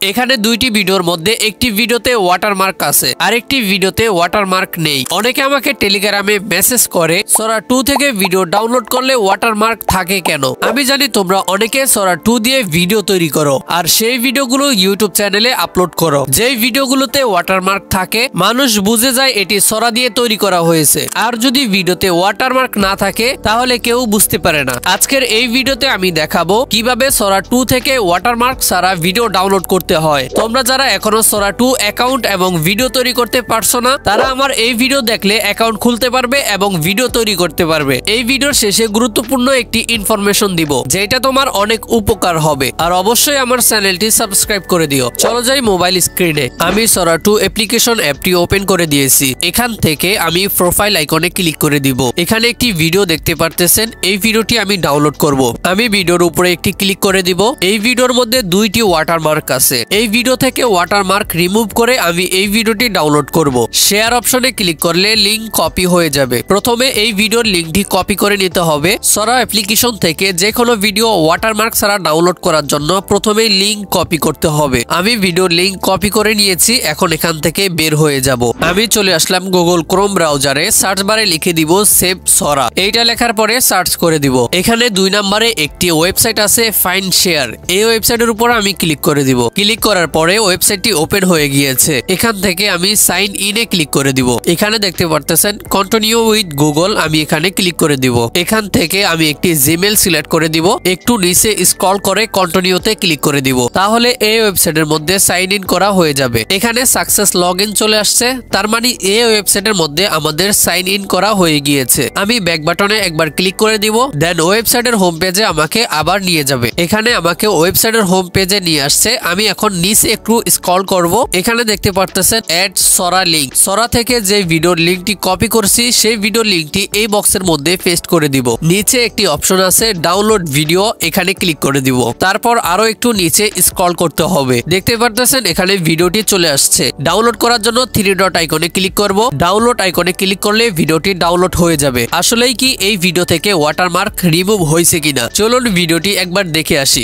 এখানে দুইটি ভিডিওর মধ্যে একটি ভিডিওতে ওয়াটারমার্ক আছে আর একটি ভিডিওতে ওয়াটারমার্ক নেই। অনেকে আমাকে টেলিগ্রামে মেসেজ করে সরা 2 থেকে ভিডিও ডাউনলোড করলে ওয়াটারমার্ক থাকে কেন। আমি জানি তোমরা অনেকে সরা 2 দিয়ে ভিডিও তৈরি করো আর সেই ভিডিওগুলো ইউটিউব চ্যানেলে আপলোড করো। যেই ভিডিওগুলোতে ওয়াটারমার্ক থাকে মানুষ বুঝে যায় এটি সরা দিয়ে তৈরি করা হয়েছে, আর যদি ভিডিওতে ওয়াটারমার্ক না থাকে তাহলে কেউ বুঝতে পারে না। আজকের এই ভিডিওতে আমি দেখাবো কিভাবে সরা 2 থেকে ওয়াটারমার্ক ছাড়া ভিডিও ডাউনলোড করতে হয়। তোমরা যারা এখনো সরা 2 অ্যাকাউন্ট এবং ভিডিও তৈরি করতে পারছো না তারা আমার এই ভিডিও দেখলে অ্যাকাউন্ট খুলতে পারবে এবং ভিডিও তৈরি করতে পারবে। এই ভিডিওর শেষে গুরুত্বপূর্ণ একটি ইনফরমেশন দিব যেটা তোমার অনেক উপকার হবে। আর অবশ্যই আমার চ্যানেলটি সাবস্ক্রাইব করে দিও। চলো যাই মোবাইল স্ক্রিনে। আমি সরা 2 অ্যাপ্লিকেশন অ্যাপটি ওপেন করে দিয়েছি। এখান থেকে আমি প্রোফাইল আইকনে ক্লিক করে দিব। এখানে একটি ভিডিও দেখতে পারতেছেন, এই ভিডিওটি আমি ডাউনলোড করব। আমি ভিডিওর উপরে একটি ক্লিক করে দিব। এই ভিডিওর মধ্যে দুইটি ওয়াটারমার্ক আছে। এই ভিডিও থেকে ওয়াটারমার্ক রিমুভ করে আমি এই ভিডিওটি ডাউনলোড করব। শেয়ার অপশনে ক্লিক করলে লিংক কপি হয়ে যাবে। প্রথমে এই ভিডিওর লিংকটি কপি করে নিতে হবে। সরা অ্যাপ্লিকেশন থেকে যে কোনো ভিডিও ওয়াটারমার্ক ছাড়া ডাউনলোড করার জন্য প্রথমে লিংক কপি করতে হবে। আমি ভিডিওর লিংক কপি করে নিয়েছি, এখন এখান থেকে বের হয়ে যাব। আমি চলে আসলাম গুগল ক্রোম ব্রাউজারে। সার্চ বারে লিখে দিব সেভ সরা। এইটা লেখার পরে সার্চ করে দিব। এখানে 2 নম্বরে একটি ওয়েবসাইট আছে ফাইন্ড শেয়ার। এই ওয়েবসাইটের উপর আমি ক্লিক করে দিব। ক্লিক করার পরে ওয়েবসাইটটি ওপেন হয়ে গিয়েছে। এখান থেকে আমি সাইন ইনে ক্লিক করে দিব। এখানে দেখতে পারতেছেন কন্টিনিউ উইথ গুগল, আমি এখানে ক্লিক করে দিব। এখান থেকে আমি একটি জিমেল সিলেক্ট করে দিব। একটু নিচে স্ক্রল করে কন্টিনিউতে ক্লিক করে দিব। তাহলে এই ওয়েবসাইটের মধ্যে সাইন ইন করা হয়ে যাবে। এখানে সাকসেস লগইন চলে আসছে, তার মানে এই ওয়েবসাইটের মধ্যে আমাদের সাইন ইন করা হয়ে গিয়েছে। আমি ব্যাক বাটনে একবার ক্লিক করে দিব, দেন ওয়েবসাইটের হোম পেজে আমাকে আবার নিয়ে যাবে। এখানে আমাকে ওয়েবসাইটের হোম পেজে নিয়ে আসছে। আমি এখন নিচে একটু স্ক্রল করব। এখানে দেখতে পারতেছেন অ্যাড সরা লিংক। সরা থেকে যে ভিডিওর লিংকটি কপি করছি সেই ভিডিওর লিংকটি এই বক্সের মধ্যে পেস্ট করে দিব। নিচে একটি অপশন আছে ডাউনলোড ভিডিও, এখানে ক্লিক করে দিব। তারপর আরো একটু নিচে স্ক্রল করতে হবে। দেখতে পারতেছেন এখানে ভিডিওটি চলে আসছে। ডাউনলোড করার জন্য 3 ডট আইকনে ক্লিক করব। ডাউনলোড আইকনে ক্লিক করলে ভিডিওটি ডাউনলোড হয়ে যাবে। আসলেই কি এই ভিডিও থেকে ওয়াটারমার্ক রিমুভ হয়েছে কিনা চলুন ভিডিওটি একবার দেখে আসি।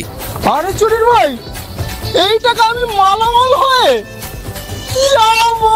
আরে চুরির ভাই, এই টাকা আমি মালামাল হয়ে কি আনবো?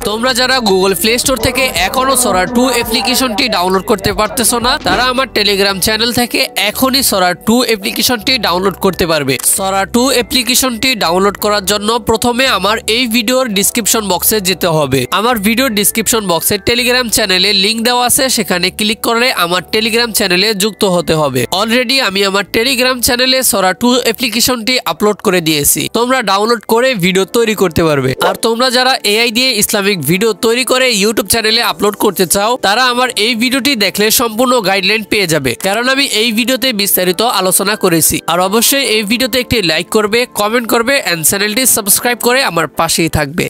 তোমরা যারা গুগল প্লে স্টোর থেকে এখনো সরা 2 অ্যাপ্লিকেশনটি ডাউনলোড করতে পারতেছো না তারা আমার টেলিগ্রাম চ্যানেল থেকে এখনই সরা 2 অ্যাপ্লিকেশনটি ডাউনলোড করতে পারবে। সরা 2 অ্যাপ্লিকেশনটি ডাউনলোড করার জন্য প্রথমে আমার এই ভিডিওর ডেসক্রিপশন বক্সে যেতে হবে। আমার ভিডিওর ডেসক্রিপশন বক্সে টেলিগ্রাম চ্যানেলে লিংক দেওয়া আছে, সেখানে ক্লিক করলে আমার টেলিগ্রাম চ্যানেলে যুক্ত হতে হবে। অলরেডি আমি আমার টেলিগ্রাম চ্যানেলে সরা 2 অ্যাপ্লিকেশনটি আপলোড করে দিয়েছি। তোমরা ডাউনলোড করে ভিডিও তৈরি করতে পারবে। আর তোমরা যারা এআই দিয়ে ইসলামিক ভিডিও তৈরি করে ইউটিউব চ্যানেলে আপলোড করতে চাও তারা আমার এই ভিডিওটি দেখলে সম্পূর্ণ গাইডলাইন পেয়ে যাবে, কারণ আমি এই ভিডিওতে বিস্তারিত আলোচনা করেছি। আর অবশ্যই এই ভিডিওতে একটি লাইক করবে, কমেন্ট করবে এন্ড চ্যানেলটি সাবস্ক্রাইব করে আমার পাশেই থাকবে।